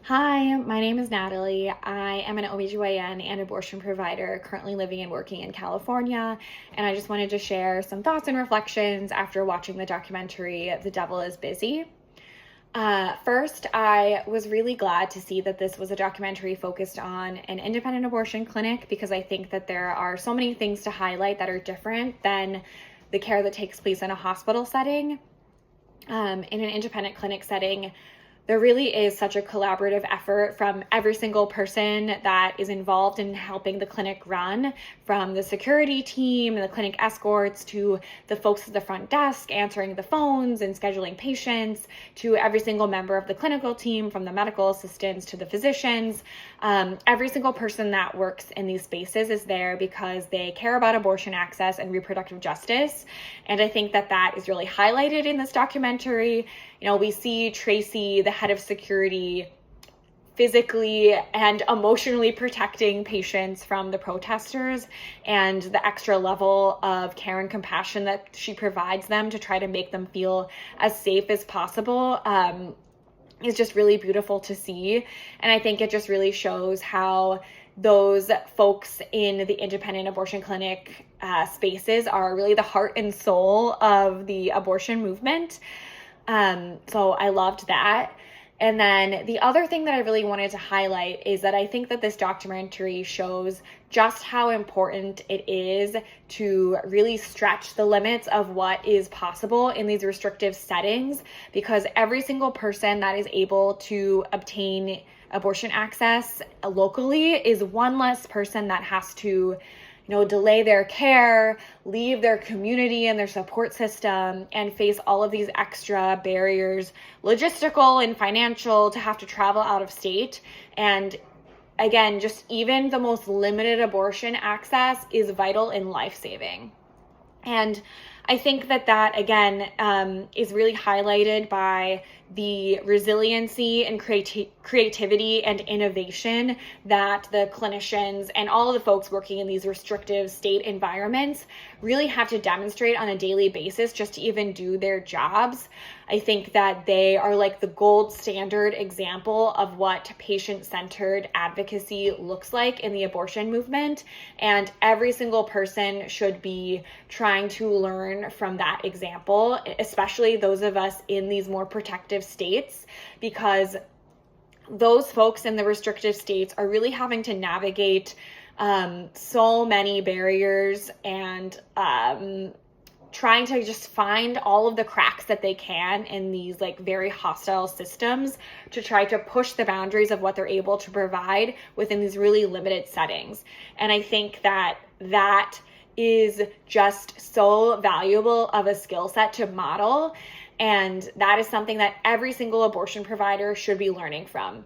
Hi, my name is Natalie. I am an OBGYN and abortion provider currently living and working in California, and I just wanted to share some thoughts and reflections after watching the documentary The Devil is Busy. First, I was really glad to see that this was a documentary focused on an independent abortion clinic because I think that there are so many things to highlight that are different than the care that takes place in a hospital setting. In an independent clinic setting, there really is such a collaborative effort from every single person that is involved in helping the clinic run, from the security team and the clinic escorts to the folks at the front desk answering the phones and scheduling patients, to every single member of the clinical team, from the medical assistants to the physicians. Every single person that works in these spaces is there because they care about abortion access and reproductive justice. And I think that that is really highlighted in this documentary. We see Tracy, the head of security, physically and emotionally protecting patients from the protesters, and the extra level of care and compassion that she provides them to try to make them feel as safe as possible is just really beautiful to see. And I think it just really shows how those folks in the independent abortion clinic spaces are really the heart and soul of the abortion movement. So I loved that. And then the other thing that I really wanted to highlight is that I think that this documentary shows just how important it is to really stretch the limits of what is possible in these restrictive settings, because every single person that is able to obtain abortion access locally is one less person that has to delay their care, leave their community and their support system, and face all of these extra barriers, logistical and financial, to have to travel out of state. And again, just even the most limited abortion access is vital and life-saving. And I think that again, is really highlighted by the resiliency and creativity and innovation that the clinicians and all of the folks working in these restrictive state environments really have to demonstrate on a daily basis just to even do their jobs. I think that they are like the gold standard example of what patient-centered advocacy looks like in the abortion movement, and every single person should be trying to learn from that example, especially those of us in these more protective states, because those folks in the restrictive states are really having to navigate so many barriers and trying to just find all of the cracks that they can in these very hostile systems to try to push the boundaries of what they're able to provide within these really limited settings. And I think that is just so valuable of a skill set to model. And that is something that every single abortion provider should be learning from.